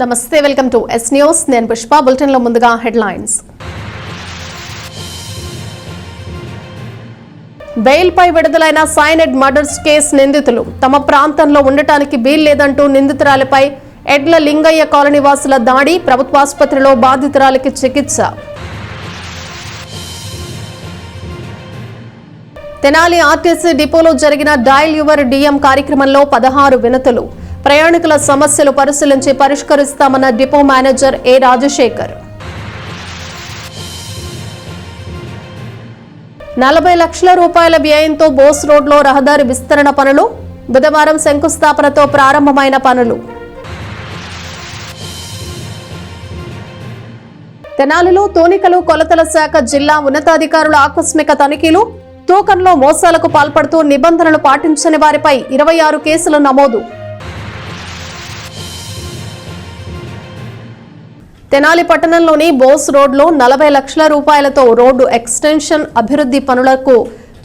నమస్తే, welcome to yes news. నేను Pushpa. Bulletin లో ముందుగా హెడ్లైన్స్. బెయిల్ పై విడుదలైన సైనైడ్ మర్డర్స్ కేసు నిందితులు తమ ప్రాంతంలో ఉండటానికి వీల్లేదంటూ నిందితురాలిపై ఎడ్ల లింగయ్య కాలనీ వాసుల దాడి, ప్రభుత్వాసుపత్రిలో బాధితురాలికి చికిత్స. తెనాలి ఆర్టీసీ డిపోలో జరిగిన డయల్ యువర్ డిఎం కార్యక్రమంలో 16 వినతులు. ప్రయాణికుల సమస్యలు పరిశీలించి పరిష్కరిస్తామన్న డిపో మేనేజర్ ఏ రాజశేఖర్. 40 లక్షల రూపాయల వ్యయంతో బోస్ రోడ్లో రహదారి విస్తరణ పనులు. బుధవారం శంకుస్థాపనతో ప్రారంభమైన పనులు. తెనాలిలో తూనికలు కొలతల శాఖ జిల్లా ఉన్నతాధికారుల ఆకస్మిక తనిఖీలు. తూకంలో మోసాలకు పాల్పడుతూ నిబంధనలు పాటించని వారిపై 26 కేసులు నమోదు. తెనాలి పట్టణంలోని బోస్ రోడ్లో 40 లక్షల రూపాయలతో రోడ్డు ఎక్స్టెన్షన్ అభివృద్ధి పనులకు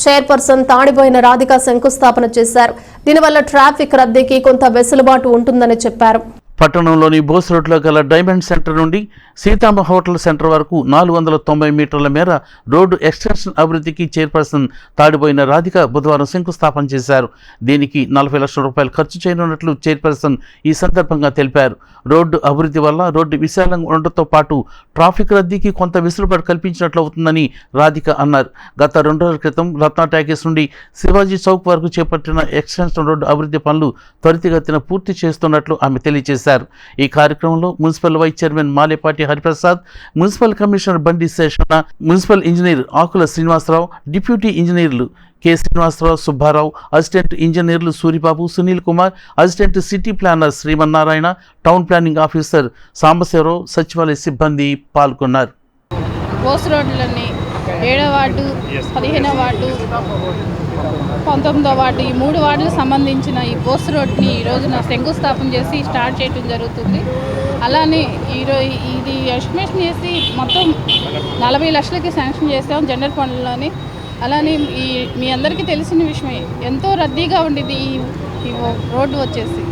చైర్పర్సన్ తాడిబోయిన రాధిక శంకుస్థాపన చేశారు. దీనివల్ల ట్రాఫిక్ రద్దీకి కొంత వెసులుబాటు ఉంటుందని చెప్పారు. పట్టణంలోని బోస్ రోడ్లో గల డైమండ్ సెంటర్ నుండి సీతాంబ హోటల్ సెంటర్ వరకు 490 మీటర్ల మేర రోడ్డు ఎక్స్టెన్షన్ అభివృద్ధికి చైర్పర్సన్ తాడిపోయిన రాధిక బుధవారం శంకుస్థాపన చేశారు. దీనికి 40 లక్షల రూపాయలు ఖర్చు చేయనున్నట్లు చైర్పర్సన్ ఈ సందర్భంగా తెలిపారు. రోడ్డు అభివృద్ధి వల్ల రోడ్డు విశాలంగా ఉండటంతో పాటు ట్రాఫిక్ రద్దీకి కొంత వెసులుబాటు కల్పించినట్లు అవుతుందని రాధిక అన్నారు. గత 2 రోజుల క్రితం రత్నా టాకీస్ నుండి శివాజీ చౌక్ వరకు చేపట్టిన ఎక్స్టెన్షన్ రోడ్డు అభివృద్ధి పనులు త్వరితగతిన పూర్తి చేస్తున్నట్లు ఆమె తెలియజేశారు. ఈ కార్యక్రమంలో municipal vice chairman Malepati Hariprasad, municipal commissioner Bandi Seshanna, municipal engineer Akula Srinivasarao, deputy ఇంజనీర్లు కె శ్రీనివాసరావు, సుబ్బారావు, అసిస్టెంట్ ఇంజనీర్లు Suribabu, Sunil Kumar, assistant city planner Srimannarayana, town planning officer Sambasivarao, సచివాలయ సిబ్బంది పాల్గొన్నారు. బోస్ రోడ్లని 7వ వార్డు, 15వ వార్డు, 19వ వార్డు, ఈ 3 వార్డులకు సంబంధించిన ఈ బోస్ రోడ్ని ఈ రోజున శంకుస్థాపన చేసి స్టార్ట్ చేయడం జరుగుతుంది. అలానే ఇది ఎస్టిమేషన్ చేసి మొత్తం 40 లక్షలకి శాంక్షన్ చేసాం జనరల్ ఫండ్లోని. అలానే మీ అందరికీ తెలిసిన విషయమే, ఎంతో రద్దీగా ఉండేది ఈ రోడ్డు వచ్చేసి.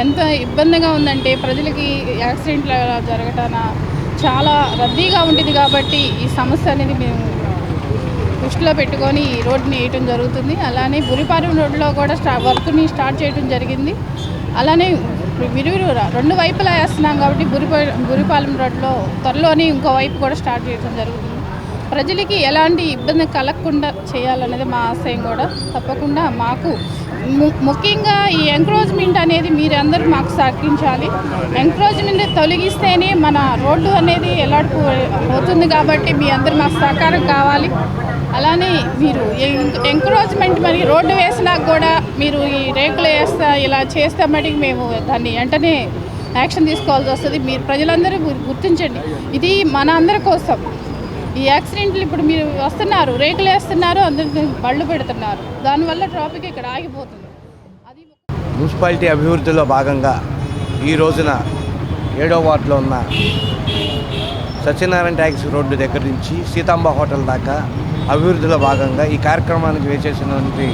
ఎంత ఇబ్బందిగా ఉందంటే ప్రజలకి యాక్సిడెంట్లు జరగటాన చాలా రద్దీగా ఉండేది. కాబట్టి ఈ సమస్య అనేది మేము దృష్టిలో పెట్టుకొని ఈ రోడ్ని వేయటం జరుగుతుంది. అలానే బురిపాలెం రోడ్లో కూడా వర్క్ని స్టార్ట్ చేయడం జరిగింది. అలానే విరువురు 2 వైపులా వేస్తున్నాం కాబట్టి బురిపాలెం రోడ్లో త్వరలోనే ఇంకో వైపు కూడా స్టార్ట్ చేయడం జరుగుతుంది. ప్రజలకి ఎలాంటి ఇబ్బంది కలగకుండా చేయాలనేది మా ఆశయం. కూడా తప్పకుండా మాకు ముఖ్యంగా ఈ ఎంక్రోచ్మెంట్ అనేది మీరందరూ మాకు సహకరించాలి. ఎంక్రోచ్మెంట్ తొలగిస్తేనే మన రోడ్డు అనేది ఎలాడిపోతుంది. కాబట్టి మీ అందరూ మాకు సహకారం కావాలి. అలానే మీరు ఎంక్రోచ్మెంట్ మరి రోడ్డు వేసినాక కూడా మీరు ఈ రేకులు ఇలా చేస్తే మటుకు మేము దాన్ని వెంటనే యాక్షన్ తీసుకోవాల్సి వస్తుంది. మీరు ప్రజలందరూ గుర్తించండి, ఇది మన అందరి కోసం. ఈ యాక్సిడెంట్లు ఇప్పుడు మీరు వస్తున్నారు, రేకులు వేస్తున్నారు, అందరికి బళ్ళు పెడుతున్నారు, దానివల్ల ట్రాఫిక్ ఇక్కడ ఆగిపోతుంది. అది మున్సిపాలిటీ అభివృద్ధిలో భాగంగా ఈ రోజున 7వ వార్డులో ఉన్న సత్యనారాయణ ట్యాక్సీ రోడ్డు దగ్గర నుంచి సీతాంబ హోటల్ దాకా అభివృద్ధిలో భాగంగా ఈ కార్యక్రమానికి వేచేసినటువంటి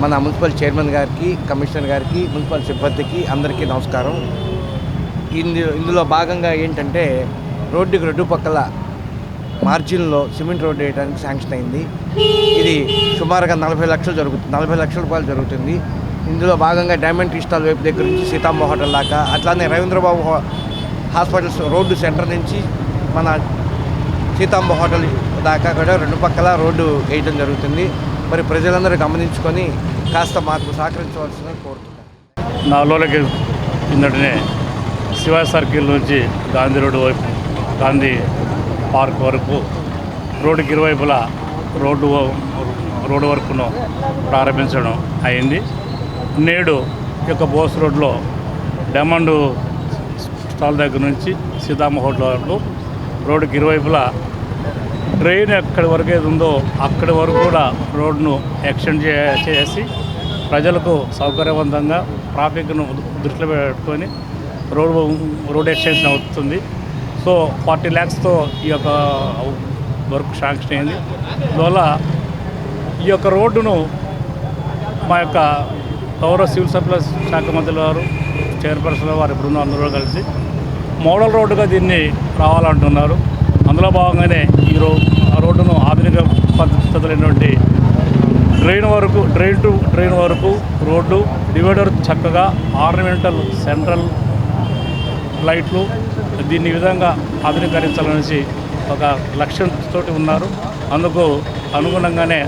మన మున్సిపల్ చైర్మన్ గారికి, కమిషనర్ గారికి, మున్సిపల్ సిబ్బందికి అందరికీ నమస్కారం. ఇందులో భాగంగా ఏంటంటే రోడ్డుకి 2 పక్కల మార్జిన్లో సిమెంట్ రోడ్డు వేయడానికి శాంక్షన్ అయింది. ఇది సుమారుగా 40 లక్షల రూపాయలు జరుగుతుంది. ఇందులో భాగంగా డైమండ్ టీ స్టాల్ వైపు దగ్గర నుంచి సీతాంబ హోటల్ దాకా, అట్లానే రవీంద్రబాబు హాస్పిటల్స్ రోడ్డు సెంటర్ నుంచి మన సీతాంబ హోటల్ దాకా కూడా 2 పక్కల రోడ్డు వేయడం జరుగుతుంది. మరి ప్రజలందరూ గమనించుకొని కాస్త మాకు సహకరించవలసిందని కోరుతున్నాను. 4 రోజులకి కిందటనే శివాజీ సర్కిల్ నుంచి గాంధీ రోడ్డు వైపు, గాంధీ పార్క్ వరకు రోడ్డుకి ఇరువైపులా రోడ్డు వర్క్ను ప్రారంభించడం అయింది. నేడు ఈ యొక్క బోస్ రోడ్లో డైమండ్ స్టాల్ దగ్గర నుంచి సీతామ్మ హోటల్ వరకు రోడ్డుకి ఇరువైపులా ట్రైన్ ఎక్కడి వరకు ఏది ఉందో అక్కడి వరకు కూడా రోడ్ను ఎక్స్టెండ్ చేసి ప్రజలకు సౌకర్యవంతంగా ట్రాఫిక్ను దృష్టిలో పెట్టుకొని రోడ్ ఎక్స్టెన్షన్ అవుతుంది. సో 40 lakhsతో ఈ యొక్క వర్క్ శాంక్షన్ అయింది. అందువల్ల ఈ యొక్క రోడ్డును మా యొక్క గౌరవ సివిల్ సప్లైస్ శాఖ మంత్రుల వారు, చైర్పర్సన్ వారి బృందం అందరూ కలిసి మోడల్ రోడ్డుగా దీన్ని రావాలంటున్నారు. అందులో భాగంగానే ఈ రోడ్డును ఆధునిక పద్ధతులైనటువంటి డ్రైన్ టు డ్రైన్ వరకు రోడ్డు, డివైడర్ చక్కగా ఆర్నమెంటల్ సెంట్రల్ లైట్లు దీన్ని ఈ విధంగా ఆధునీకరించాలనేసి ఒక లక్ష్యంతో ఉన్నారు. అందుకు అనుగుణంగానే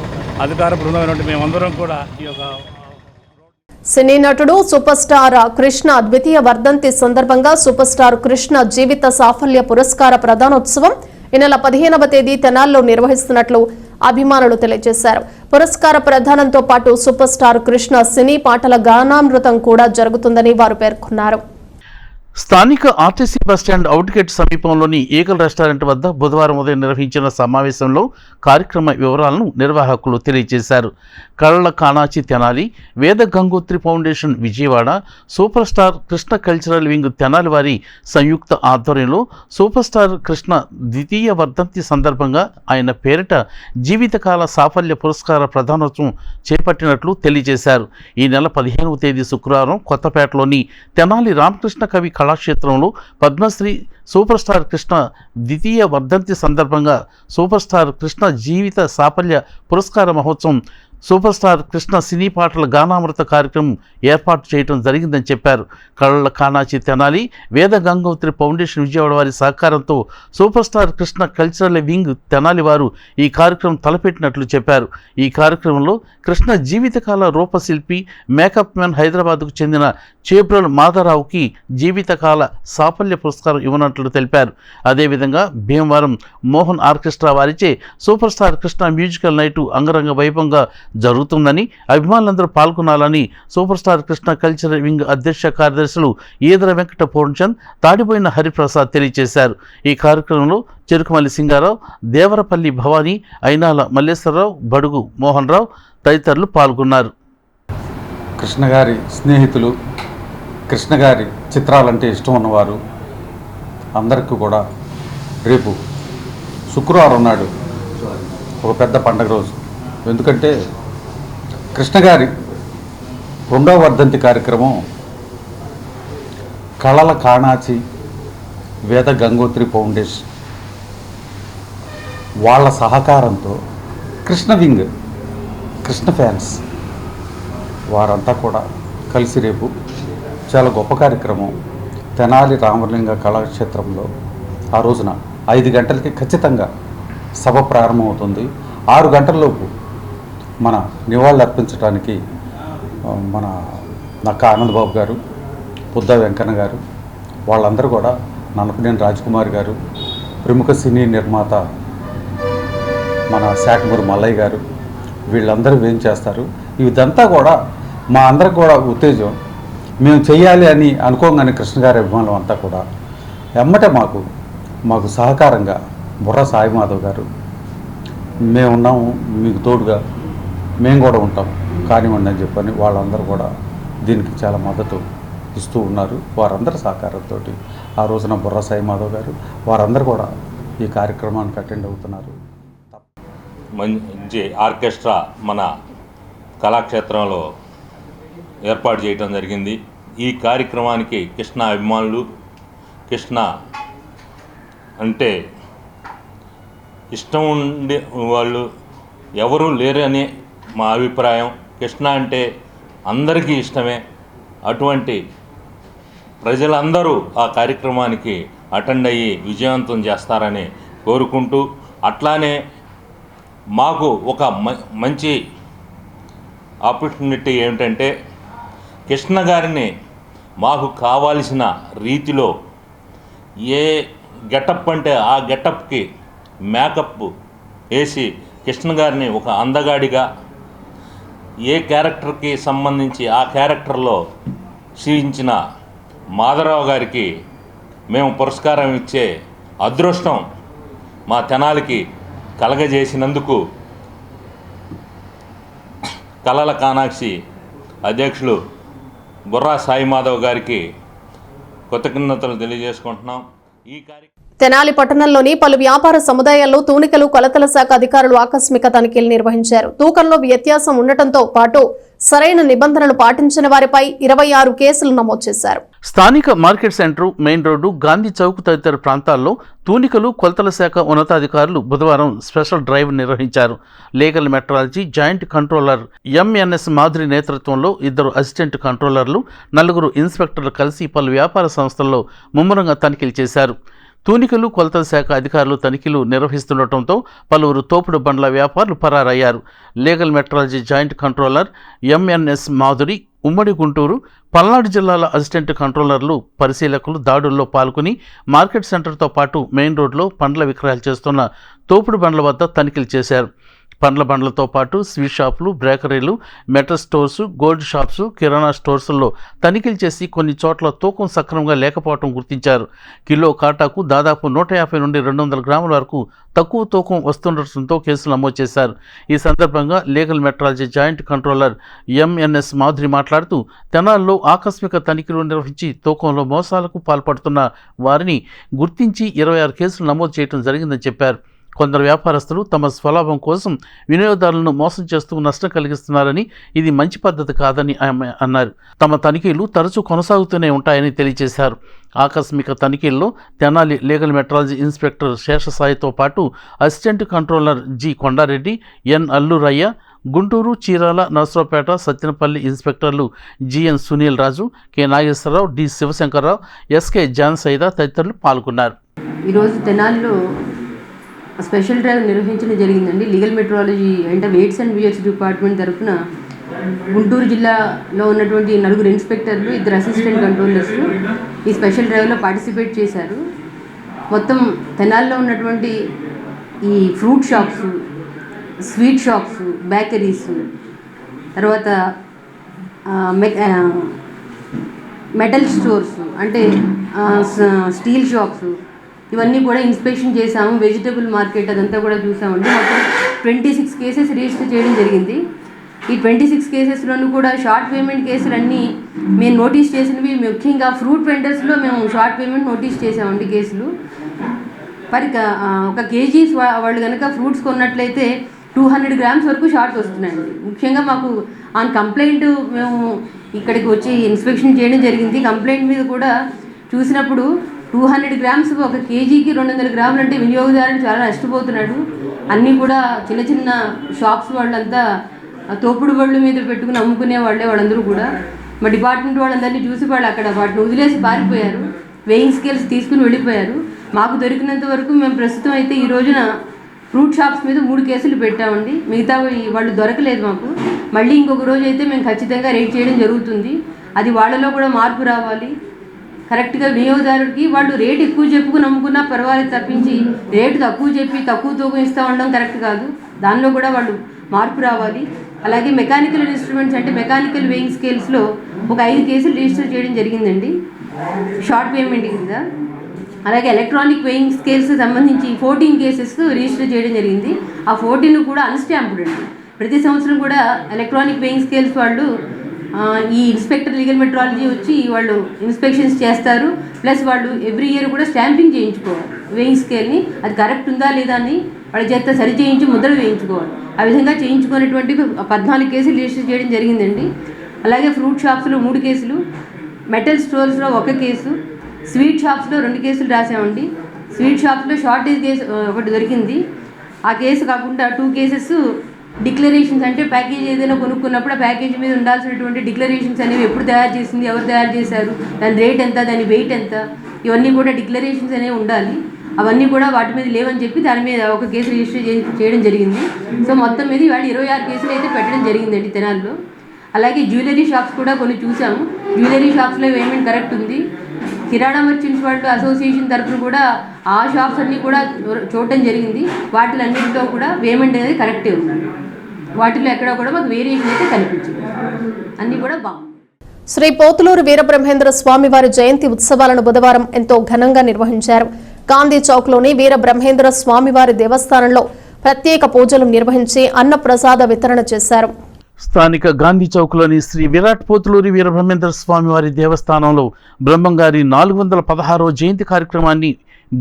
అధికార బృందమైనటువంటి మేమందరం కూడా ఈ యొక్క సినీ నటుడు సూపర్ స్టార్ కృష్ణ ద్వితీయ వర్ధంతి సందర్భంగా సూపర్ స్టార్ కృష్ణ జీవిత సాఫల్య పురస్కార ప్రదానోత్సవం ఈ నెల 15వ తేదీ తెనాలిలో నిర్వహిస్తున్నట్లు అభిమానులు తెలియజేశారు. పురస్కార ప్రదానంతో పాటు సూపర్ స్టార్ కృష్ణ సినీ పాటల గానామృతం కూడా జరుగుతుందని వారు పేర్కొన్నారు. స్థానిక ఆర్టీసీ బస్టాండ్ అవుట్గేట్ సమీపంలోని ఈగల్ రెస్టారెంట్ వద్ద బుధవారం ఉదయం నిర్వహించిన సమావేశంలో కార్యక్రమ వివరాలను నిర్వాహకులు తెలియజేశారు. కళ్ళ కాణాచి తెనాలి, వేద Gangotri foundation Vijayawada, super star Krishna cultural wing Tenali వారి సంయుక్త ఆధ్వర్యంలో సూపర్ స్టార్ కృష్ణ ద్వితీయ వర్ధంతి సందర్భంగా ఆయన పేరిట జీవితకాల సాఫల్య పురస్కార ప్రదానోత్సవం చేపట్టినట్లు తెలియజేశారు. ఈ నెల 15వ తేదీ శుక్రవారం కొత్తపేటలోని తెనాలి రామకృష్ణ కవి కళాక్షేత్రంలో పద్మశ్రీ సూపర్ స్టార్ కృష్ణ ద్వితీయ వర్ధంతి సందర్భంగా సూపర్ స్టార్ కృష్ణ జీవిత సాఫల్య పురస్కార మహోత్సవం, సూపర్ స్టార్ కృష్ణ సినీ పాటల గానామృత కార్యక్రమం ఏర్పాటు చేయడం జరిగిందని చెప్పారు. కళ్ళ కాణాచి తెనాలి, వేద గంగోత్రి ఫౌండేషన్ విజయవాడ వారి సహకారంతో super star Krishna cultural wing Tenali వారు ఈ కార్యక్రమం తలపెట్టినట్లు చెప్పారు. ఈ కార్యక్రమంలో కృష్ణ జీవితకాల రూపశిల్పి, మేకప్ మ్యాన్ హైదరాబాద్కు చెందిన చేబ్రోల్ మాధవరావుకి జీవితకాల సాఫల్య పురస్కారం ఇవ్వనట్లు తెలిపారు. అదేవిధంగా భీమవరం మోహన్ ఆర్కెస్ట్రా వారిచే super star Krishna musical night అంగరంగ వైభవంగా జరుగుతుందని, అభిమానులందరూ పాల్గొనాలని super star Krishna cultural wing అధ్యక్ష కార్యదర్శులు ఈదర వెంకట పూర్ణచంద్, తాడిపోయిన హరిప్రసాద్ తెలియజేశారు. ఈ కార్యక్రమంలో చెరుకుమల్లి సింగారావు, దేవరపల్లి భవానీ, అయినాల మల్లేశ్వరరావు, బడుగు మోహన్ రావు తదితరులు పాల్గొన్నారు. కృష్ణ గారి స్నేహితులు, కృష్ణ గారి చిత్రాలంటే ఇష్టం ఉన్నవారు అందరికీ కూడా రేపు శుక్రవారం నాడు ఒక పెద్ద పండగ రోజు. ఎందుకంటే కృష్ణ గారి 2వ వర్ధంతి కార్యక్రమం కళల కాణాచి వేద గంగోత్రి ఫౌండేషన్ వాళ్ళ సహకారంతో కృష్ణ వింగ్, కృష్ణ ఫ్యాన్స్ వారంతా కూడా కలిసి రేపు చాలా గొప్ప కార్యక్రమం తెనాలి రామలింగ కళాక్షేత్రంలో ఆ రోజున 5 గంటలకి ఖచ్చితంగా సభ ప్రారంభమవుతుంది. 6 గంటలలోపు మన నివాళులు అర్పించడానికి మన నక్క ఆనందబాబు గారు, పుద్ద వెంకన్న గారు, వాళ్ళందరూ కూడా, నన్నపనేని రాజ్కుమార్ గారు, ప్రముఖ సినీ నిర్మాత మన శాఖమూరి మల్లయ్య గారు, వీళ్ళందరూ ఏం చేస్తారు. ఇదంతా కూడా మా అందరికి కూడా ఉత్తేజం. మేము చెయ్యాలి అని అనుకోగానే కృష్ణ గారి అభిమానులు అంతా కూడా ఎమ్మటే మాకు సహకారంగా బుర్రా సాయి మాధవ్ గారు, మేమున్నాము మీకు తోడుగా, మేము కూడా ఉంటాం కానివ్వండి అని చెప్పని వాళ్ళందరూ కూడా దీనికి చాలా మద్దతు ఇస్తూ ఉన్నారు. వారందరి సహకారంతో ఆ రోజున బుర్రా సాయి మాధవ్ గారు వారందరూ కూడా ఈ కార్యక్రమానికి అటెండ్ అవుతున్నారు. మంచి ఆర్కెస్ట్రా మన కళాక్షేత్రంలో ఏర్పాటు చేయడం జరిగింది. ఈ కార్యక్రమానికి కృష్ణ అభిమానులు, కృష్ణ అంటే ఇష్టం ఉండే వాళ్ళు ఎవరూ లేరని మా అభిప్రాయం. కృష్ణ అంటే అందరికీ ఇష్టమే. అటువంటి ప్రజలందరూ ఆ కార్యక్రమానికి అటెండ్ అయ్యి విజయవంతం చేస్తారని కోరుకుంటూ, అట్లానే మాకు ఒక మంచి ఆపర్చునిటీ ఏమిటంటే కృష్ణ గారిని మాకు కావాల్సిన రీతిలో ఏ గెటప్ అంటే ఆ గెటప్కి మేకప్ వేసి కృష్ణ గారిని ఒక అందగాడిగా ఏ క్యారెక్టర్కి సంబంధించి ఆ క్యారెక్టర్లో క్షీణించిన మాధవరావు గారికి మేము పురస్కారం ఇచ్చే అదృష్టం మా తెనాలికి కలగజేసినందుకు కళల కాణాక్షి అధ్యక్షులు బుర్రా సాయి మాధవ్ గారికి కృతజ్ఞతలు తెలియజేసుకుంటున్నాం. ఈ తెనాలి పట్టణంలోని పలు వ్యాపార సముదాయాల్లో తూనికలు కొలతల శాఖ అధికారులు ఆకస్మిక తనిఖీలు నిర్వహించారు. తూకంలో వ్యత్యాసం ఉండటంతో పాటు సరైన నిబంధనలు పాటించిన వారిపై 26 కేసులు నమోదు చేశారు. స్థానిక market centre, main road, Gandhi Chowk తదితర ప్రాంతాల్లో తూనికలు, కొలతల శాఖ ఉన్నతాధికారులు బుధవారం స్పెషల్ డ్రైవ్ నిర్వహించారు. Legal metrology joint controller MNS Madhuri నేతృత్వంలో 2 అసిస్టెంట్ కంట్రోలర్లు, 4 ఇన్స్పెక్టర్లు కలిసి పలు వ్యాపార సంస్థల్లో ముమ్మరంగా తనిఖీలు చేశారు. తూనికలు, కొలతల శాఖ అధికారులు తనిఖీలు నిర్వహిస్తుండటంతో పలువురు తోపుడు బండ్ల వ్యాపారులు పరారయ్యారు. Legal metrology joint controller MNS Madhuri, ఉమ్మడి గుంటూరు, పల్నాడు జిల్లాల అసిస్టెంట్ కంట్రోలర్లు, పరిశీలకులు దాడుల్లో పాల్గొని మార్కెట్ సెంటర్తో పాటు మెయిన్ రోడ్లో పండ్ల విక్రయాలు చేస్తున్న తోపుడు బండ్ల వద్ద తనిఖీలు చేశారు. పండ్ల బండ్లతో పాటు స్వీట్ షాపులు, బేకరీలు, మెటల్ స్టోర్సు, గోల్డ్ షాప్స్, కిరాణా స్టోర్సుల్లో తనిఖీలు చేసి కొన్ని చోట్ల తూకం సక్రమంగా లేకపోవడం గుర్తించారు. కిలో కాటాకు దాదాపు 150 నుండి 200 గ్రాముల వరకు తక్కువ తూకం వస్తుండటంతో కేసులు నమోదు చేశారు. ఈ సందర్భంగా legal metrology joint controller MNS Madhuri మాట్లాడుతూ, తెనాల్లో ఆకస్మిక తనిఖీలు నిర్వహించి తూకంలో మోసాలకు పాల్పడుతున్న వారిని గుర్తించి 26 కేసులు నమోదు చేయడం జరిగిందని చెప్పారు. కొందరు వ్యాపారస్తులు తమ స్వలాభం కోసం వినియోగదారులను మోసం చేస్తూ నష్టం కలిగిస్తున్నారని, ఇది మంచి పద్ధతి కాదని ఆమె అన్నారు. తమ తనిఖీలు తరచూ కొనసాగుతూనే ఉంటాయని తెలియజేశారు. ఆకస్మిక తనిఖీల్లో తెనాలి లీగల్ మెట్రాలజీ ఇన్స్పెక్టర్ శేషసాయితో పాటు assistant controller G Kondareddy, N Allurayya, Guntur, Chirala, Narasaraopet, Sattenapalli ఇన్స్పెక్టర్లు G N Sunil Raju, K Nageswararao, D Sivashankarrao, SK John Saida తదితరులు పాల్గొన్నారు. ఈరోజు తెనాలిలో స్పెషల్ డ్రైవ్ నిర్వహించడం జరిగిందండి. లీగల్ మెట్రాలజీ అంటే వెయిట్స్ అండ్ బియర్స్ డిపార్ట్మెంట్ తరఫున గుంటూరు జిల్లాలో ఉన్నటువంటి 4 ఇన్స్పెక్టర్లు, 2 అసిస్టెంట్ కంట్రోలర్స్ ఈ స్పెషల్ డ్రైవ్లో పార్టిసిపేట్ చేశారు. మొత్తం తెనాలిలో ఉన్నటువంటి ఈ fruit shops, sweet shops, bakeries, తర్వాత మెటల్ స్టోర్స్ అంటే స్టీల్ షాప్స్, ఇవన్నీ కూడా ఇన్స్పెక్షన్ చేసాము. వెజిటబుల్ మార్కెట్ అదంతా కూడా చూసామండి. మొత్తం 26 కేసెస్ రిజిస్టర్ చేయడం జరిగింది. ఈ 26 కేసెస్లోనూ కూడా షార్ట్ పేమెంట్ కేసులన్నీ మేము నోటీస్ చేసినవి ముఖ్యంగా ఫ్రూట్ వెండర్స్లో మేము షార్ట్ పేమెంట్ నోటీస్ చేసామండి కేసులు. ఒక కేజీస్ వాళ్ళు కనుక ఫ్రూట్స్ కొన్నట్లయితే 200 గ్రామ్స్ వరకు షార్ట్ వస్తున్నాయండి. ముఖ్యంగా మాకు ఆన్ కంప్లైంట్ మేము ఇక్కడికి వచ్చి ఇన్స్పెక్షన్ చేయడం జరిగింది. కంప్లైంట్ మీద కూడా చూసినప్పుడు 200 గ్రామ్స్ ఒక కేజీకి 200 గ్రాములు అంటే వినియోగదారుడు చాలా నష్టపోతున్నాడు. అన్నీ కూడా చిన్న చిన్న షాప్స్ వాళ్ళంతా తోపుడు బళ్ళు మీద పెట్టుకుని అమ్ముకునే వాళ్ళందరూ కూడా మా డిపార్ట్మెంట్ వాళ్ళందరినీ చూసి వాళ్ళు అక్కడ వాటిని వదిలేసి పారిపోయారు. వెయింగ్ స్కేల్స్ తీసుకుని వెళ్ళిపోయారు. మాకు దొరికినంత వరకు మేము ప్రస్తుతం అయితే ఈ రోజున ఫ్రూట్ షాప్స్ మీద 3 కేసులు పెట్టామండి. మిగతా వాళ్ళు దొరకలేదు మాకు. మళ్ళీ ఇంకొక రోజు అయితే మేము ఖచ్చితంగా రేట్ చేయడం జరుగుతుంది. అది వాళ్ళలో కూడా మార్పు రావాలి. కరెక్ట్గా వినియోగదారుడికి వాళ్ళు రేటు ఎక్కువ చెప్పుకుని అమ్ముకున్నా పర్వాలేదు తప్పించి రేటు తక్కువ చెప్పి తక్కువ తూకం ఇస్తూ ఉండడం కరెక్ట్ కాదు. దానిలో కూడా వాళ్ళు మార్పు రావాలి. అలాగే మెకానికల్ ఇన్స్ట్రుమెంట్స్ అంటే మెకానికల్ వెయింగ్ స్కేల్స్లో ఒక 5 కేసులు రిజిస్టర్ చేయడం జరిగిందండి షార్ట్ పేమెంట్ కింద. అలాగే ఎలక్ట్రానిక్ వెయింగ్ స్కేల్స్ సంబంధించి 14 కేసెస్ రిజిస్టర్ చేయడం జరిగింది. ఆ 14 కూడా అన్స్టాంప్డ్ అండి. ప్రతి సంవత్సరం కూడా ఎలక్ట్రానిక్ వెయింగ్ స్కేల్స్ వాళ్ళు ఈ ఇన్స్పెక్టర్ లీగల్ మెట్రాలజీ వచ్చి వాళ్ళు ఇన్స్పెక్షన్స్ చేస్తారు. ప్లస్ వాళ్ళు ఎవ్రీ ఇయర్ కూడా స్టాంపింగ్ చేయించుకోవాలి వెయింగ్ స్కేల్ని. అది కరెక్ట్ ఉందా లేదా అని వాళ్ళ చేత సరి చేయించి ముద్రలు వేయించుకోవాలి. ఆ విధంగా చేయించుకునేటువంటి 14 కేసులు రిజిస్టర్ చేయడం జరిగిందండి. అలాగే ఫ్రూట్ షాప్స్లో 3 కేసులు, మెటల్ స్టోర్స్లో 1 కేసు, స్వీట్ షాప్స్లో 2 కేసులు రాసామండి. స్వీట్ షాప్స్లో షార్టేజ్ కేసు ఒకటి దొరికింది. ఆ కేసు కాకుండా 2 కేసెస్ డిక్లరేషన్స్ అంటే ప్యాకేజ్ ఏదైనా కొనుక్కున్నప్పుడు ఆ ప్యాకేజ్ మీద ఉండాల్సినటువంటి డిక్లరేషన్స్ అనేవి ఎప్పుడు తయారు చేసింది, ఎవరు తయారు చేశారు, దాని రేట్ ఎంత, దాని వెయిట్ ఎంత, ఇవన్నీ కూడా డిక్లరేషన్స్ అనేవి ఉండాలి. అవన్నీ కూడా వాటి మీద లేవని చెప్పి దాని మీద 1 కేసు రిజిస్టర్ చేయడం జరిగింది. సో మొత్తం మీద ఇవాళ 26 కేసులు అయితే పెట్టడం జరిగిందండి తెనాలిలో. అలాగే జ్యువెలరీ షాప్స్ కూడా కొన్ని చూసాము. జ్యువెలరీ షాప్స్లో పేమెంట్ కరెక్ట్ ఉంది. కిరాణా మర్చెంట్స్ వాళ్ళు అసోసియేషన్ తరఫున కూడా ఆ షాప్స్ అన్నీ కూడా చూడటం జరిగింది. వాటిలన్నింటిలో కూడా పేమెంట్ అనేది కరెక్టే ఉంది. వాటిలో ఎక్కడ కూడా మాకు వేరియేషన్ అయితే కనిపించింది. అన్నీ కూడా బాగుంది. శ్రీ పోతులూరు వీరబ్రహ్మేంద్ర స్వామి వారి జయంతి ఉత్సవాలను బుధవారం ఎంతో ఘనంగా నిర్వహించారు. గాంధీ చౌక్లోని వీరబ్రహ్మేంద్ర స్వామివారి దేవస్థానంలో ప్రత్యేక పూజలు నిర్వహించి అన్నప్రసాద వితరణ చేశారు. స్థానిక గాంధీ చౌక్లోని శ్రీ విరాట్ పోతులూరి వీరబ్రహ్మేంద్ర స్వామి వారి దేవస్థానంలో బ్రహ్మంగారి 416వ జయంతి కార్యక్రమాన్ని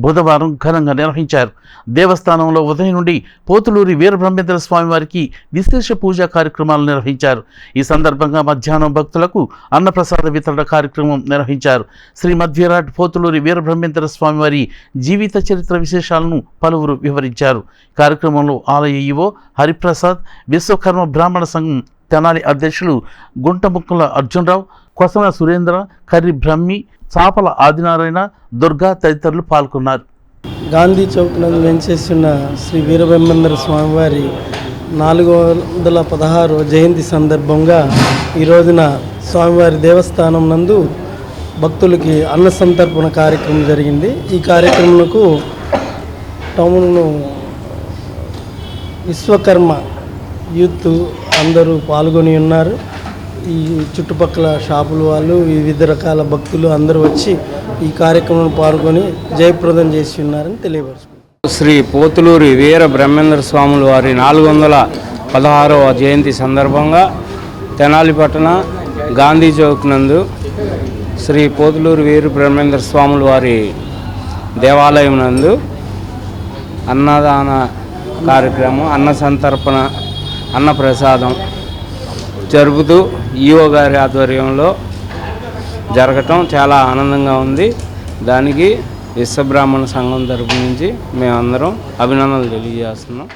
బుధవారం ఘనంగా నిర్వహించారు. దేవస్థానంలో ఉదయం నుండి పోతులూరి వీరబ్రహ్మేంద్ర స్వామి వారికి విశేష పూజా కార్యక్రమాలు నిర్వహించారు. ఈ సందర్భంగా మధ్యాహ్నం భక్తులకు అన్నప్రసాద వితరణ కార్యక్రమం నిర్వహించారు. శ్రీ మధ్విరాట్ పోతులూరి వీరబ్రహ్మేంద్ర స్వామి వారి జీవిత చరిత్ర విశేషాలను పలువురు వివరించారు. కార్యక్రమంలో ఆలయ ఈవో హరిప్రసాద్, విశ్వకర్మ బ్రాహ్మణ సంఘం తెనాలి అధ్యక్షులు గుంటముక్కల అర్జునరావు, కొసన సురేంద్ర, కర్రి బ్రహ్మి, చాపల ఆదినారాయణ, దుర్గా తదితరులు పాల్గొన్నారు. గాంధీ చౌక్ నందు వెంచేస్తున్న శ్రీ వీరబ్రహ్మేంద్ర స్వామివారి 416వ జయంతి సందర్భంగా ఈ రోజున స్వామివారి దేవస్థానం నందు భక్తులకి అన్న సంతర్పణ కార్యక్రమం జరిగింది. ఈ కార్యక్రమంకు టౌన్ విశ్వకర్మ యూత్ అందరూ పాల్గొని ఉన్నారు. ఈ చుట్టుపక్కల షాపుల వాళ్ళు, వివిధ రకాల భక్తులు అందరూ వచ్చి ఈ కార్యక్రమంలో పాల్గొని జయప్రదం చేసి ఉన్నారని తెలియపరుచుకుంటున్నారు. శ్రీ పోతులూరి వీర బ్రహ్మేంద్ర స్వాముల వారి 416వ జయంతి సందర్భంగా తెనాలి పట్టణ గాంధీ చౌక్ నందు శ్రీ పోతులూరి వీర బ్రహ్మేంద్ర స్వాముల వారి దేవాలయం నందు అన్నదాన కార్యక్రమం, అన్న సంతర్పణ, అన్నప్రసాదం జరుపుతూ ఈఓ గారి ఆధ్వర్యంలో జరగటం చాలా ఆనందంగా ఉంది. దానికి విశ్వబ్రాహ్మణ సంఘం తరపు నుంచి మేమందరం అభినందనలు తెలియజేస్తున్నాం.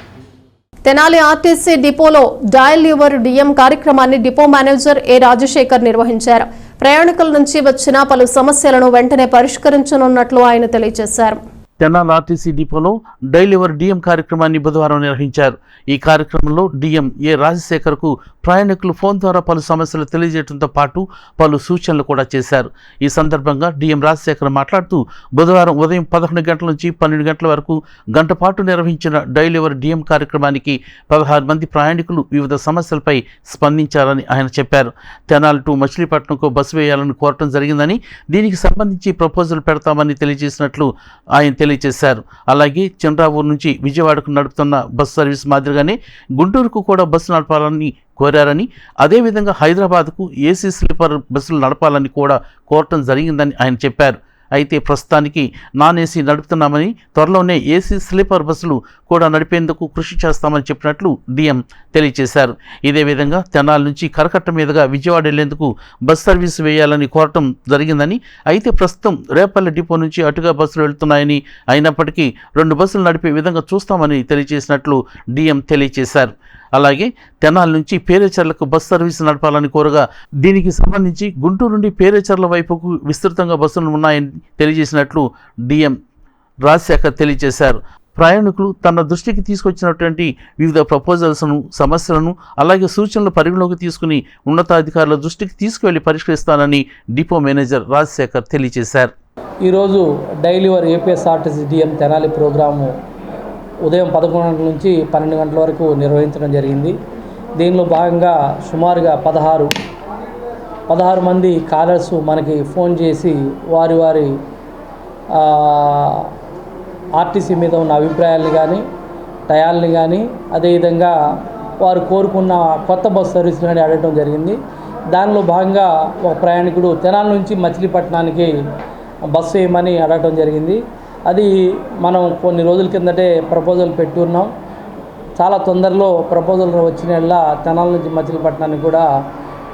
తెనాలి ఆర్టీసీ డిపోలో డయల్ యువర్ డిఎం కార్యక్రమాన్ని డిపో మేనేజర్ ఏ రాజశేఖర్ నిర్వహించారు. ప్రయాణికుల నుంచి వచ్చిన పలు సమస్యలను వెంటనే పరిష్కరించనున్నట్లు ఆయన తెలియజేశారు. తెనాలి ఆర్టీసీ డిపోలో డైలివర్ డిఎం కార్యక్రమాన్ని బుధవారం నిర్వహించారు. ఈ కార్యక్రమంలో డిఎం ఏ రాజశేఖర్కు ప్రయాణికులు ఫోన్ ద్వారా పలు సమస్యలు తెలియజేయడంతో పాటు పలు సూచనలు కూడా చేశారు. ఈ సందర్భంగా డిఎం రాజశేఖర్ మాట్లాడుతూ బుధవారం ఉదయం 11 గంటల నుంచి 12 గంటల వరకు గంట పాటు నిర్వహించిన డైలివర్ డిఎం కార్యక్రమానికి 16 మంది ప్రయాణికులు వివిధ సమస్యలపై స్పందించారని ఆయన చెప్పారు. తెనాలి టు మచిలీపట్నంకు బస్సు వేయాలని కోరటం జరిగిందని, దీనికి సంబంధించి ప్రపోజల్ పెడతామని తెలియజేసినట్లు ఆయన తెలియజేశారు. అలాగే చంద్రావూరు నుంచి విజయవాడకు నడుపుతున్న బస్సు సర్వీస్ మాదిరిగానే గుంటూరుకు కూడా బస్సు నడపాలని కోరారని, అదేవిధంగా హైదరాబాద్కు ఏసీ స్లీపర్ బస్సులు నడపాలని కూడా కోరటం జరిగిందని ఆయన చెప్పారు. అయితే ప్రస్తుతానికి నాన్ ఏసీ నడుపుతున్నామని, త్వరలోనే ఏసీ స్లీపర్ బస్సులు కూడా నడిపేందుకు కృషి చేస్తామని చెప్పినట్లు డిఎం తెలియజేశారు. ఇదే విధంగా తెనాలి నుంచి కరకట్ట మీదుగా విజయవాడ వెళ్లేందుకు బస్ సర్వీసు వేయాలని కోరటం జరిగిందని, అయితే ప్రస్తుతం రేపల్లి డిపో నుంచి అటుగా బస్సులు వెళ్తున్నాయని, అయినప్పటికీ 2 బస్సులు నడిపే విధంగా చూస్తామని తెలియజేసినట్లు డిఎం తెలియజేశారు. అలాగే తెనాలి నుంచి పేరేచర్లకు బస్ సర్వీసు నడపాలని కోరగా, దీనికి సంబంధించి గుంటూరు నుండి పేరేచర్ల వైపుకు విస్తృతంగా బస్సులు ఉన్నాయని తెలియజేసినట్లు డిఎం రాజశేఖర్ తెలియజేశారు. ప్రయాణికులు తన దృష్టికి తీసుకొచ్చినటువంటి వివిధ ప్రపోజల్స్ను, సమస్యలను, అలాగే సూచనలు పరిగణలోకి తీసుకుని ఉన్నతాధికారుల దృష్టికి తీసుకువెళ్లి పరిష్కరిస్తానని డిపో మేనేజర్ రాజశేఖర్ తెలియజేశారు. ఈరోజు డైలీవర్ ఏపీఎస్ఆర్టీసీ డిఎం తెనాలి ప్రోగ్రాము ఉదయం 11 గంటల నుంచి 12 గంటల వరకు నిర్వహించడం జరిగింది. దీనిలో భాగంగా సుమారుగా 16 మంది కాలర్స్ మనకి ఫోన్ చేసి వారి ఆర్టీసీ మీద ఉన్న అభిప్రాయాలను కానీ, టయాల్ని కానీ, అదేవిధంగా వారు కోరుకున్న కొత్త బస్సు సర్వీసులు కానీ అడగడం జరిగింది. దానిలో భాగంగా ఒక ప్రయాణికుడు తెనాలి నుంచి మచిలీపట్నానికి బస్సు వేయమని అడగడం జరిగింది. అది మనం కొన్ని రోజుల కిందటే ప్రపోజల్ పెట్టి ఉన్నాం. చాలా తొందరలో ప్రపోజల్ వచ్చిన తెనాలి నుంచి మచిలీపట్నానికి కూడా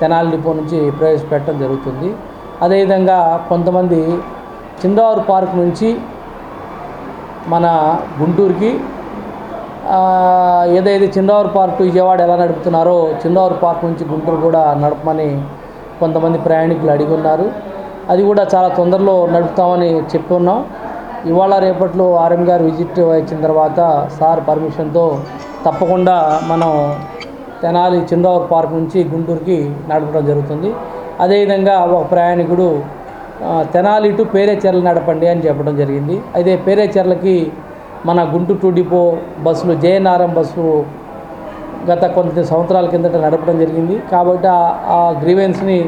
తెనాలి డిపో నుంచి ప్రవేశపెట్టడం జరుగుతుంది. అదేవిధంగా కొంతమంది చిందావూరు పార్క్ నుంచి మన గుంటూరుకి ఏదైతే చిందావూరు పార్క్ విజయవాడ ఎలా నడుపుతున్నారో చిందావూరు పార్క్ నుంచి గుంటూరు కూడా నడపమని కొంతమంది ప్రయాణికులు అడిగి ఉన్నారు. అది కూడా చాలా తొందరలో నడుపుతామని చెప్పున్నాం. ఇవాళ రేపట్లో ఆర్ఎం గారు విజిట్ వచ్చిన తర్వాత సార్ పర్మిషన్తో తప్పకుండా మనం తెనాలి చిందావూరు పార్క్ నుంచి గుంటూరుకి నడపడం జరుగుతుంది. అదేవిధంగా ఒక ప్రయాణికుడు తెనాలి టు పేరేచెర్ల నడపండి అని చెప్పడం జరిగింది. అయితే పేరేచెర్లకి మన గుంటూరు టు డిపో బస్సులు జేఎన్ఆర్ఎం బస్సులు గత కొంత సంవత్సరాల కిందట నడపడం జరిగింది. కాబట్టి ఆ గ్రీవెన్స్ని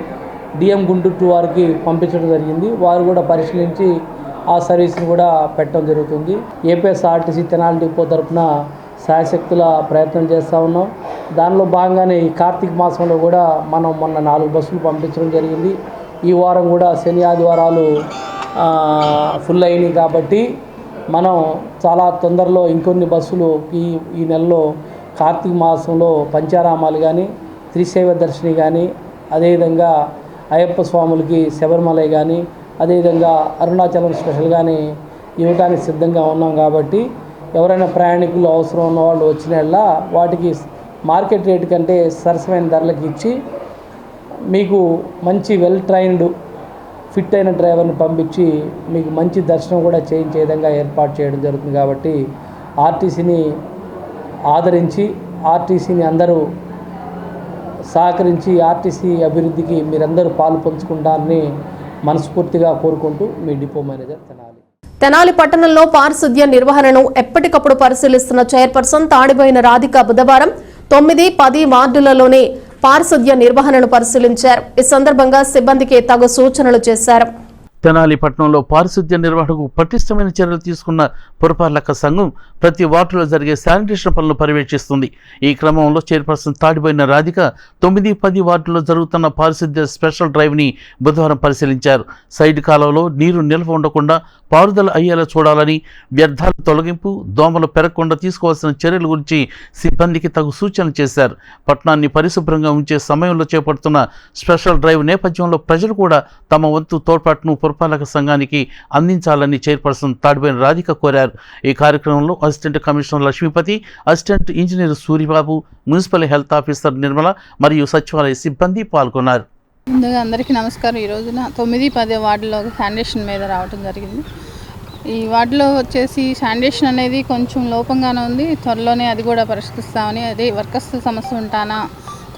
డిఎం గుంటూరు టు వారికి పంపించడం జరిగింది. వారు కూడా పరిశీలించి ఆ సర్వీస్ని కూడా పెట్టడం జరుగుతుంది. ఏపీఎస్ఆర్టీసీ తెనాలి డిపో తరఫున శాయశక్తుల ప్రయత్నం చేస్తూ ఉన్నాం. దానిలో భాగంగానే ఈ కార్తీక మాసంలో కూడా మనం మొన్న 4 బస్సులు పంపించడం జరిగింది. ఈ వారం కూడా శని ఆదివారాలు ఫుల్ అయినాయి కాబట్టి మనం చాలా తొందరలో ఇంకొన్ని బస్సులు ఈ నెలలో కార్తీక మాసంలో పంచారామాలు కానీ, త్రిశైవ దర్శిని కానీ, అదేవిధంగా అయ్యప్ప స్వాములకి శబరిమల కానీ, అదేవిధంగా అరుణాచలం స్పెషల్ కానీ ఇవ్వడానికి సిద్ధంగా ఉన్నాం. కాబట్టి ఎవరైనా ప్రయాణికులు అవసరం ఉన్న వాళ్ళు వచ్చిన వాటికి మార్కెట్ రేటు కంటే సరసమైన ధరలకు ఇచ్చి మీకు మంచి వెల్ ట్రైన్డ్ ఫిట్ అయిన డ్రైవర్ని పంపించి మీకు మంచి దర్శనం కూడా చేయించే విధంగా ఏర్పాటు చేయడం జరుగుతుంది. కాబట్టి ఆర్టీసీని ఆదరించి ఆర్టీసీని అందరూ సహకరించి ఆర్టీసీ అభివృద్ధికి మీరందరూ పాలు పంచుకుంటారని మనస్ఫూర్తిగా కోరుకుంటూ మీ డిపో మేనేజర్ తెనాలి పట్టణంలో పారిశుద్ధ్య నిర్వహణను ఎప్పటికప్పుడు పరిశీలిస్తున్న చైర్పర్సన్ తాడిబోయిన రాధిక బుధవారం 9, 10 వార్డులలోని పారిశుద్ధ్య నిర్వహణను పరిశీలించారు. ఈ సందర్భంగా సిబ్బందికి తగు సూచనలు చేశారు. తెనాలి పట్టణంలో పారిశుద్ధ్య నిర్వహణకు పటిష్టమైన చర్యలు తీసుకున్న పురపాలక సంఘం ప్రతి వార్డులో జరిగే శానిటేషన్ పనులను పర్యవేక్షిస్తుంది. ఈ క్రమంలో చైర్పర్సన్ తాడిపోయిన రాధిక 9, 10 వార్డుల్లో జరుగుతున్న పారిశుద్ధ్య స్పెషల్ డ్రైవ్ని బుధవారం పరిశీలించారు. సైడ్ కాలంలో నీరు నిల్వ ఉండకుండా పారుదల అయ్యేలా చూడాలని, వ్యర్థాల తొలగింపు, దోమలు పెరగకుండా తీసుకోవాల్సిన చర్యల గురించి సిబ్బందికి తగు సూచనలు చేశారు. పట్టణాన్ని పరిశుభ్రంగా ఉంచే సమయంలో చేపడుతున్న స్పెషల్ డ్రైవ్ నేపథ్యంలో ప్రజలు కూడా తమ వంతు తోడ్పాటును పురపాలక సంఘానికి అందించాలని చైర్పర్సన్ తాడిపోయిన రాధిక కోరారు. ఈ కార్యక్రమంలో assistant commissioner Lakshmipathi, assistant engineer Suribabu, municipal health officer Nirmala మరియు సచివాలయ సిబ్బంది పాల్గొన్నారు. ముందుగా అందరికీ నమస్కారం. ఈ రోజున 9, 10 వార్డులో శానిటేషన్ మీద రావడం జరిగింది. ఈ వార్డులో వచ్చేసి శానిటేషన్ అనేది కొంచెం లోపంగానే ఉంది. త్వరలోనే అది కూడా పరిష్కరిస్తామని, అదే వర్కర్స్ సమస్య ఉంటానా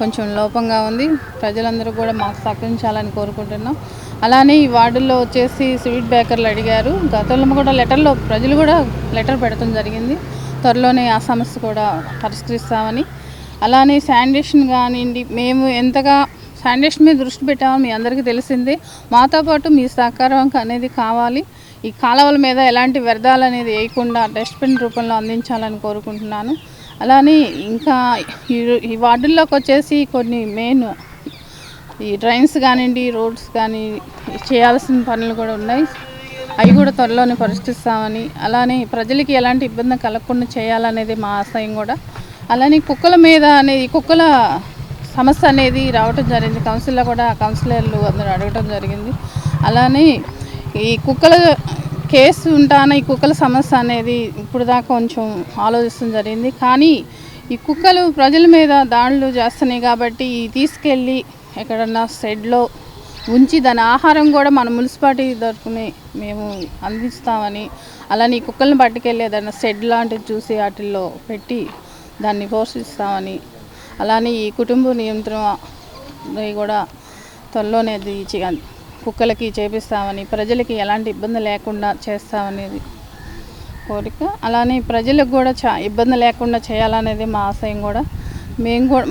కొంచెం లోపంగా ఉంది. ప్రజలందరూ కూడా మాకు సహకరించాలని కోరుకుంటున్నాం. అలానే ఈ వార్డుల్లో వచ్చేసి స్వీట్ బేకర్లు అడిగారు. గతంలో కూడా ప్రజలు కూడా లెటర్ పెడతాం జరిగింది. త్వరలోనే ఆ సమస్య కూడా పరిష్కరిస్తామని, అలానే శానిటేషన్ కానివ్వండి, మేము ఎంతగా శానిటేషన్ మీద దృష్టి పెట్టామని మీ అందరికీ తెలిసిందే. మాతో పాటు మీ సహకారం అనేది కావాలి. ఈ కాలువల మీద ఎలాంటి వ్యర్థాలు అనేది వేయకుండా డస్ట్బిన్ రూపంలో అందించాలని కోరుకుంటున్నాను. అలానే ఇంకా ఈ వార్డుల్లోకి వచ్చేసి కొన్ని మెయిన్ ఈ డ్రైన్స్ కానివ్వండి, రోడ్స్ కానీ చేయాల్సిన పనులు కూడా ఉన్నాయి. అవి కూడా త్వరలోనే పరిష్కరిస్తామని, అలానే ప్రజలకి ఎలాంటి ఇబ్బంది కలగకుండా చేయాలనేది మా ఆశయం కూడా. అలానే కుక్కల మీద అనేది కుక్కల సమస్య అనేది రావటం జరిగింది. కౌన్సిల్లో కూడా కౌన్సిలర్లు అందరూ అడగటం జరిగింది. అలానే ఈ కుక్కల కేసు ఉంటాన ఈ కుక్కల సమస్య అనేది ఇప్పుడు దాకా కొంచెం ఆలోచిస్తడం జరిగింది. కానీ ఈ కుక్కలు ప్రజల మీద దాడులు చేస్తున్నాయి కాబట్టి తీసుకెళ్ళి ఎక్కడన్నా షెడ్లో ఉంచి దాని ఆహారం కూడా మన మున్సిపాలిటీ తరఫున మేము అందిస్తామని, అలానే ఈ కుక్కలను పట్టుకెళ్ళి ఏదైనా షెడ్ లాంటివి చూసి వాటిల్లో పెట్టి దాన్ని పోషిస్తామని, అలానే ఈ కుటుంబ నియంత్రణ కూడా త్వరలోనే కుక్కలకి చేపిస్తామని, ప్రజలకి ఎలాంటి ఇబ్బంది లేకుండా చేస్తామనేది కోరిక. అలానే ప్రజలకు కూడా ఇబ్బంది లేకుండా చేయాలనేది మా ఆశయం కూడా.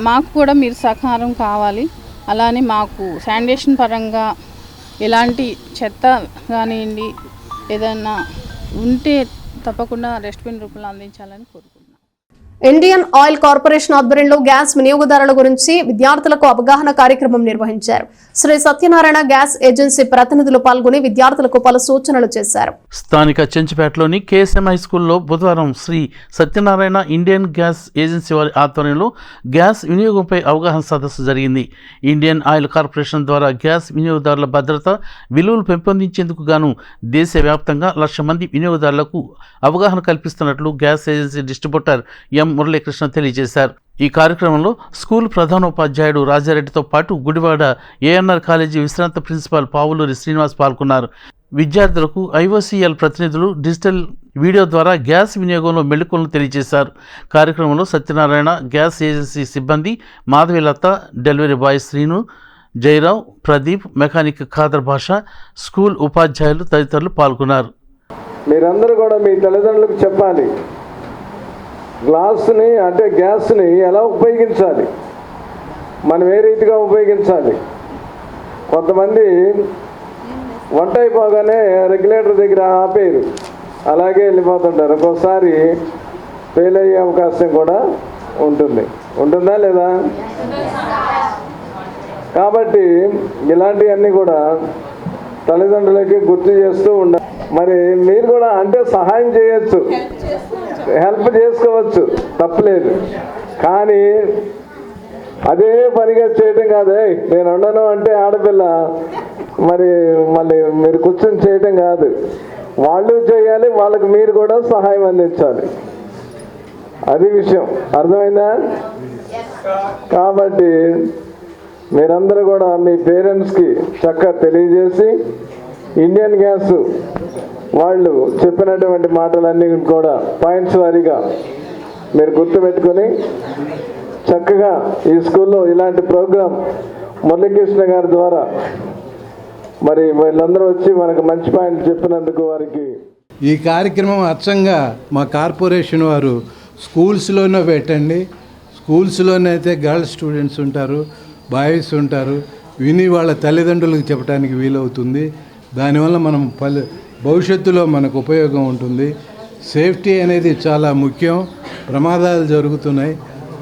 మాకు కూడా మీరు సహకారం కావాలి. అలానే మాకు శానిటేషన్ పరంగా ఎలాంటి చెత్త కానివ్వండి ఏదైనా ఉంటే తప్పకుండా డస్ట్బిన్ రూపంలో అందించాలని కోరుకుంటున్నాను. ఇండియన్ ఆయిల్ కార్పొరేషన్ ఆధ్వర్యంలో గ్యాస్ వినియోగదారుల గురించి విద్యార్థులకు అవగాహన కార్యక్రమం నిర్వహించారు. శ్రీ సత్యనారాయణ గ్యాస్ ఏజెన్సీ ప్రతినిధులు పాల్గొని విద్యార్థులకు పలు సూచనలు చేశారు. స్థానిక చెంచుపేటలోని కేఎస్ఎం హై స్కూల్లో బుధవారం Sri Satyanarayana Indian gas agency వారి ఆధ్వర్యంలో గ్యాస్ వినియోగంపై అవగాహన సదస్సు జరిగింది. ఇండియన్ ఆయిల్ కార్పొరేషన్ ద్వారా గ్యాస్ వినియోగదారుల భద్రత విలువలు పెంపొందించేందుకు గాను దేశవ్యాప్తంగా 1,00,000 మంది వినియోగదారులకు అవగాహన కల్పిస్తున్నట్లు గ్యాస్ ఏజెన్సీ డిస్ట్రిబ్యూటర్ ఎం మురళీకృష్ణ తెలియజేశారు. ఈ కార్యక్రమంలో స్కూల్ ప్రధానోపాధ్యాయుడు రాజారెడ్డితో పాటు గుడివాడ ఏఎన్ఆర్ కాలేజీ విశ్రాంత ప్రిన్సిపాల్ పావులూరి శ్రీనివాస్ పాల్గొన్నారు. విద్యార్థులకు ఐఓసీఎల్ ప్రతినిధులు డిజిటల్ వీడియో ద్వారా గ్యాస్ వినియోగంలో మెళుకువలను తెలియజేశారు. కార్యక్రమంలో సత్యనారాయణ గ్యాస్ ఏజెన్సీ సిబ్బంది Madhavilatha, delivery boy Srinu, Jayarao, Pradeep, mechanic Khader Basha, school ఉపాధ్యాయులు తదితరులు పాల్గొన్నారు. మీరందరూ కూడా మీ తల్లిదండ్రులకు చెప్పాలి, గ్లాసుని అంటే గ్యాస్ని ఎలా ఉపయోగించాలి, మనం ఏ రీతిగా ఉపయోగించాలి. కొంతమంది వంట అయిపోగానే రెగ్యులేటర్ దగ్గర ఆపేరు, అలాగే వెళ్ళిపోతుంటారు. ఒక్కోసారి ఫెయిల్ అయ్యే అవకాశం కూడా ఉంటుందా లేదా? కాబట్టి ఇలాంటివన్నీ కూడా తల్లిదండ్రులకి గుర్తు చేస్తూ ఉండాలి. మరి మీరు కూడా అంటే సహాయం చేయొచ్చు, హెల్ప్ చేసుకోవచ్చు, తప్పలేదు. కానీ అదే పనిగా చేయటం కాదే, నేను ఉండను అంటే ఆడపిల్ల మరి మళ్ళీ మీరు కూర్చొని చేయటం కాదు, వాళ్ళు చేయాలి, వాళ్ళకి మీరు కూడా సహాయం అందించాలి. అది విషయం, అర్థమైందా? కాబట్టి మీరందరూ కూడా మీ పేరెంట్స్కి చక్కగా తెలియజేసి ఇండియన్ గ్యాస్ వాళ్ళు చెప్పినటువంటి మాటలన్నీ కూడా పాయింట్స్ వారీగా మీరు గుర్తుపెట్టుకొని చక్కగా ఈ స్కూల్లో ఇలాంటి ప్రోగ్రాం మురళీకృష్ణ గారి ద్వారా మరి వీళ్ళందరూ వచ్చి మనకు మంచి పాయింట్ చెప్పినందుకు వారికి ఈ కార్యక్రమం అచ్చంగా మా కార్పొరేషన్ వారు స్కూల్స్లోనే పెట్టండి. స్కూల్స్లోనే అయితే గర్ల్స్ స్టూడెంట్స్ ఉంటారు, బాయ్స్ ఉంటారు, విని వాళ్ళ తల్లిదండ్రులకు చెప్పడానికి వీలవుతుంది. దానివల్ల మనం భవిష్యత్తులో మనకు ఉపయోగం ఉంటుంది. సేఫ్టీ అనేది చాలా ముఖ్యం. ప్రమాదాలు జరుగుతున్నాయి,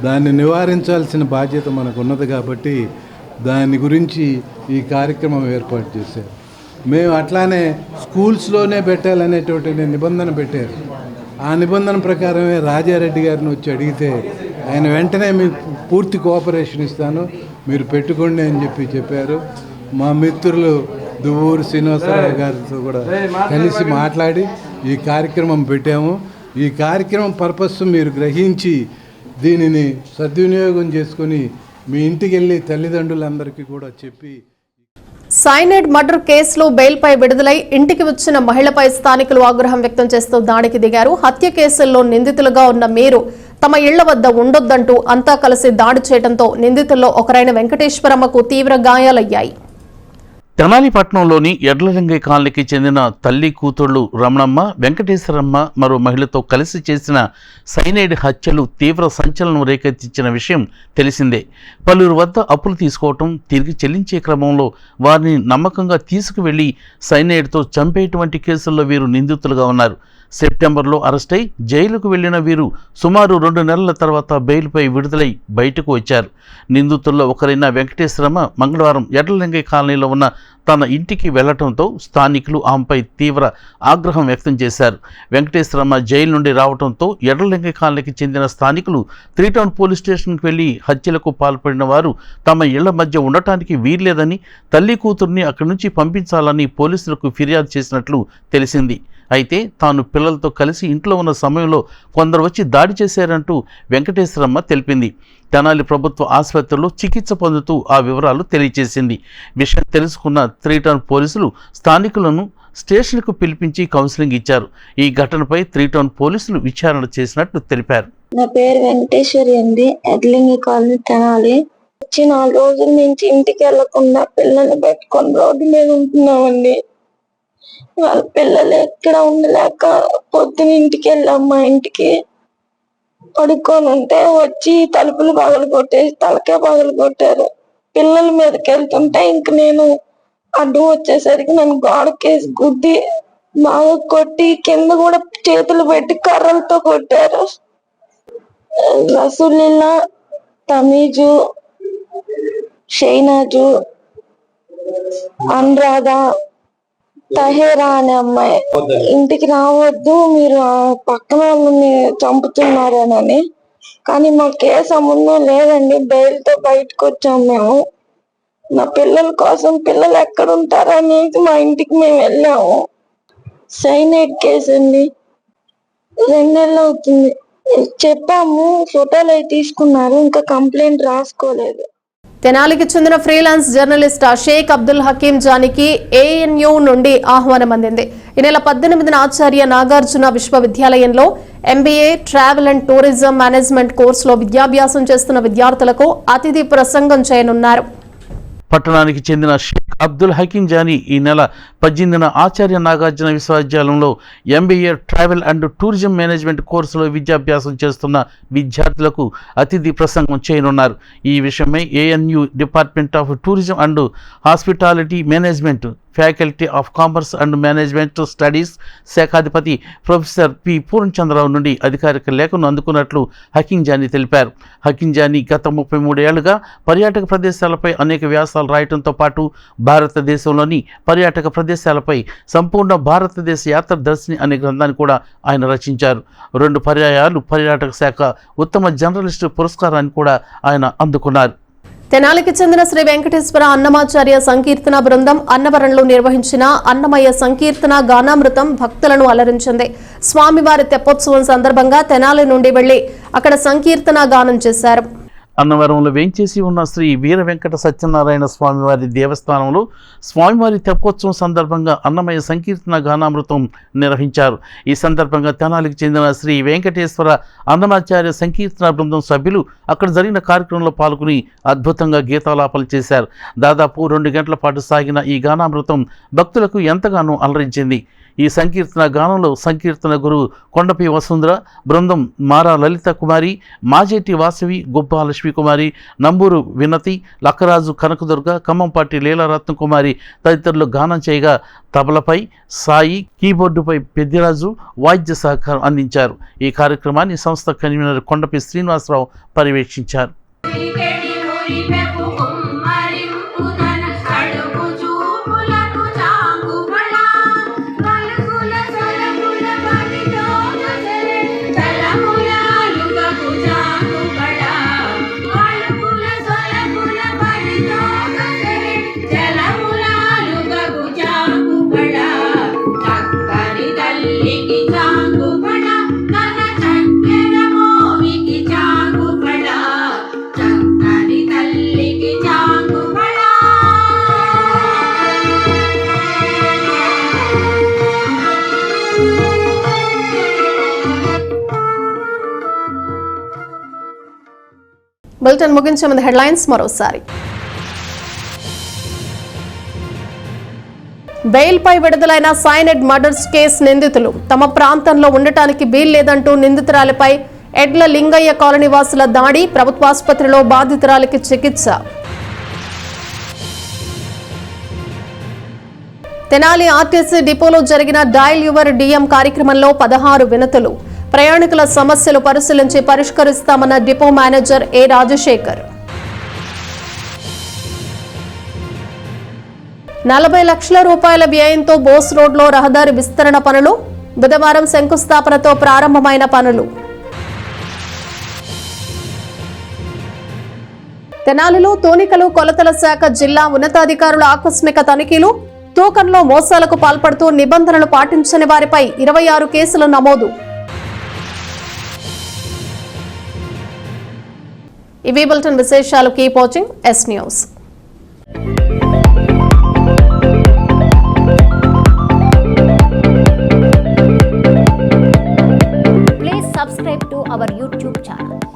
దాన్ని నివారించాల్సిన బాధ్యత మనకు ఉన్నది. కాబట్టి దాని గురించి ఈ కార్యక్రమం ఏర్పాటు చేశారు. మేము అట్లానే స్కూల్స్లోనే పెట్టాలనేటువంటి నిబంధన పెట్టారు. ఆ నిబంధన ప్రకారమే రాజారెడ్డి గారిని వచ్చి అడిగితే ఆయన వెంటనే మీకు పూర్తి కోఆపరేషన్ ఇస్తాను, మీరు పెట్టుకోండి అని చెప్పారు. మా మిత్రులు దువ్వూరు శ్రీనివాసరావు గారితో కూడా కలిసి మాట్లాడి ఈ కార్యక్రమం పెట్టాము. ఈ కార్యక్రమం పర్పస్ మీరు గ్రహించి దీనిని సద్వినియోగం చేసుకొని మీ ఇంటికి వెళ్ళి తల్లిదండ్రులందరికీ కూడా చెప్పి. సైనైడ్ మర్డర్ కేసులో బెయిల్పై విడుదలై ఇంటికి వచ్చిన మహిళపై స్థానికులు ఆగ్రహం వ్యక్తం చేస్తూ దాడికి దిగారు. హత్య కేసుల్లో నిందితులుగా ఉన్న మీరు తమ ఇళ్ల వద్ద ఉండొద్దంటూ అంతా కలిసి దాడి చేయడంతో నిందితుల్లో ఒకరైన వెంకటేశ్వరమ్మకు తీవ్ర గాయాలయ్యాయి. తెనాలి పట్టణంలోని ఎడ్లలింగయ్య కాలనీకి చెందిన తల్లి కూతుళ్లు రమణమ్మ, వెంకటేశ్వరమ్మ మరో మహిళతో కలిసి చేసిన సైనైడ్ హత్యలు తీవ్ర సంచలనం రేకెత్తించిన విషయం తెలిసిందే. పలువురు వద్ద అప్పులు తీసుకోవటం, తిరిగి చెల్లించే క్రమంలో వారిని నమ్మకంగా తీసుకువెళ్లి సైనైడ్తో చంపేటువంటి కేసుల్లో వీరు నిందితులుగా ఉన్నారు. సెప్టెంబర్లో అరెస్టై జైలుకు వెళ్లిన వీరు సుమారు 2 నెలల తర్వాత బెయిల్పై విడుదలై బయటకు వచ్చారు. నిందితుల్లో ఒకరైన వెంకటేశ్వరమ్మ మంగళవారం ఎడ్లలింగయ్య కాలనీలో ఉన్న తన ఇంటికి వెళ్లడంతో స్థానికులు ఆమెపై తీవ్ర ఆగ్రహం వ్యక్తం చేశారు. వెంకటేశ్వరమ్మ జైలు నుండి రావడంతో ఎడ్లలింగయ్య కాలనీకి చెందిన స్థానికులు 3 టౌన్ పోలీస్ స్టేషన్కి వెళ్లి హత్యలకు పాల్పడిన వారు తమ ఇళ్ల మధ్య ఉండటానికి వీల్లేదని, తల్లి కూతుర్ని అక్కడి నుంచి పంపించాలని పోలీసులకు ఫిర్యాదు చేసినట్లు తెలిసింది. అయితే తాను పిల్లలతో కలిసి ఇంట్లో ఉన్న సమయంలో కొందరు వచ్చి దాడి చేశారంటూ వెంకటేశ్వరమ్మ తెలిపింది. తెనాలి ప్రభుత్వ ఆసుపత్రిలో చికిత్స పొందుతూ ఆ వివరాలు తెలియజేసింది. విషయం తెలుసుకున్న 3 టౌన్ పోలీసులు స్థానికులను స్టేషన్కు పిలిపించి కౌన్సిలింగ్ ఇచ్చారు. ఈ ఘటనపై 3 టౌన్ పోలీసులు విచారణ చేసినట్లు తెలిపారు. నా పేరు వెంకటేశ్వరి అండి, ఎడ్లింగి కాలనీ తెనాలి. వచ్చి 4 రోజుల నుంచి ఇంటికి వెళ్లకుండా పిల్లల్ని పెట్టుకొని రోడ్డు మీద ఉంటున్నామండి. వాళ్ళ పిల్లలు ఎక్కడ ఉండలేక పొద్దున ఇంటికి వెళ్ళాం. మా ఇంటికి పడుకొని ఉంటే వచ్చి తలుపులు పగలు కొట్టేసి తలకే పగలు కొట్టారు. పిల్లల మీదకి వెళ్తుంటే ఇంక నేను అడ్డు వచ్చేసరికి నన్ను గోడకేసి గుద్ది బాగా కొట్టి కింద కూడా చేతులు పెట్టి కర్రలతో కొట్టారు. రసూలిల్లా, తమీజు, షైనాజు, అనురాధ, తహేరా అనే అమ్మాయి ఇంటికి రావద్దు, మీరు ఆ పక్కన వాళ్ళని చంపుతున్నారని. కానీ మాకు ఏ సంబంధం లేదండి, బెయిల్తో బయటకు వచ్చాం మేము. నా పిల్లల కోసం పిల్లలు ఎక్కడ ఉంటారనేది మా ఇంటికి మేము వెళ్ళాము. సైనైడ్ కేసు అండి, 2 నెలలు అవుతుంది. చెప్పాము, ఫోటోలు అవి తీసుకున్నారు, ఇంకా కంప్లైంట్ రాసుకోలేదు. తెనాలికి చెందిన ఫ్రీలాన్స్ జర్నలిస్ట్ షేక్ అబ్దుల్ హకీం జానికి ANU నుండి ఆహ్వానం అందింది. ఈ నెల 18న ఆచార్య నాగార్జున విశ్వవిద్యాలయంలో MBA travel and tourism management కోర్సులో విద్యాభ్యాసం చేస్తున్న విద్యార్థులకు అతిథి ప్రసంగం చేయనున్నారు. పట్టణానికి చెందిన షేక్ అబ్దుల్ హకీం జానీ ఈ నెల 18న ఆచార్య నాగార్జున విశ్వవిద్యాలయంలో MBA travel and tourism management కోర్సులో విద్యాభ్యాసం చేస్తున్న విద్యార్థులకు అతిథి ప్రసంగం చేయనున్నారు. ఈ విషయమై ANU department of tourism and hospitality management faculty of commerce and management studies శాఖాధిపతి ప్రొఫెసర్ పి పూర్ణచంద్రరావు నుండి అధికారిక లేఖను అందుకున్నట్లు హకీంజానీ తెలిపారు. హకీంజానీ గత 33 ఏళ్లుగా పర్యాటక ప్రదేశాలపై అనేక వ్యాసాలు రాయడంతో పాటు భారతదేశంలోని పర్యాటక ప్రదేశాలపై సంపూర్ణ భారతదేశ యాత్ర దర్శిని అనే గ్రంథాన్ని కూడా ఆయన రచించారు. 2 పర్యాయాలు పర్యాటక శాఖ ఉత్తమ జర్నలిస్టు పురస్కారాన్ని కూడా ఆయన అందుకున్నారు. తెనాలికి చెందిన శ్రీ వెంకటేశ్వర అన్నమాచార్య సంకీర్తన బృందం అన్నవరంలో నిర్వహించిన అన్నమయ్య సంకీర్తన గానామృతం భక్తులను అలరించింది. స్వామివారి తెప్పోత్సవం సందర్భంగా తెనాలి నుండి వెళ్లి అక్కడ సంకీర్తన గానం చేశారు. అన్నవరంలో వేంచేసి ఉన్న శ్రీ వీర వెంకట సత్యనారాయణ స్వామివారి దేవస్థానంలో స్వామివారి తెప్పోత్సవం సందర్భంగా అన్నమయ్య సంకీర్తన గానామృతం నిర్వహించారు. ఈ సందర్భంగా తెనాలికి చెందిన శ్రీ వెంకటేశ్వర అన్నమాచార్య సంకీర్తన బృందం సభ్యులు అక్కడ జరిగిన కార్యక్రమంలో పాల్గొని అద్భుతంగా గీతాలాపలు చేశారు. దాదాపు 2 గంటల పాటు సాగిన ఈ గానామృతం భక్తులకు ఎంతగానో అలరించింది. ఈ సంకీర్తన గానంలో సంకీర్తన గురువు కొండపి వసుంధర, బృందం మారా లలిత కుమారి, మాజేటి వాసవి, గుబ్బా లక్ష్మీ కుమారి, నంబూరు వినతి, లక్కరాజు కనకదుర్గ, ఖమ్మంపాటి లీలారత్న కుమారి తదితరులు గానం చేయగా తబలపై సాయి, కీబోర్డుపై పెద్దిరాజు వాయిద్య సహకారం అందించారు. ఈ కార్యక్రమాన్ని సంస్థ కన్వీనర్ కొండపి శ్రీనివాసరావు పర్యవేక్షించారు. బులెటిన్ ముగించే ముందు హెడ్లైన్స్ మరోసారి. బెయిల్పై విడుదలైన సైనైడ్ మర్డర్స్ కేసు నిందితులు తమ ప్రాంతంలో ఉండటానికి వీల్లేదంటూ నిందితురాలిపై ఎడ్ల లింగయ్య కాలనీ వాసుల దాడి, ప్రభుత్వాసుపత్రిలో బాధితురాలికి చికిత్స. తెనాలి ఆర్టీసీ డిపోలో జరిగిన డయల్ యువర్ డిఎం కార్యక్రమంలో 16 వినతులు. ప్రయాణికుల సమస్యలు పరిశీలించి పరిష్కరిస్తామన్న డిపో మేనేజర్ ఏ రాజశేఖర్. 40 లక్షల రూపాయల వ్యయంతో బోస్ రోడ్లో రహదారి విస్తరణ పనులు, బుధవారం శంకుస్థాపనతో ప్రారంభమైన పనులు. తెనాలిలో తూనికలు కొలతల శాఖ జిల్లా ఉన్నతాధికారుల ఆకస్మిక తనిఖీలు, తూకంలో మోసాలకు పాల్పడుతూ నిబంధనలు పాటించని వారిపై 26 కేసులు నమోదు. ఇవి బులెటిన్ విశేషాలు. Keep watching yes news. Please subscribe to our YouTube channel.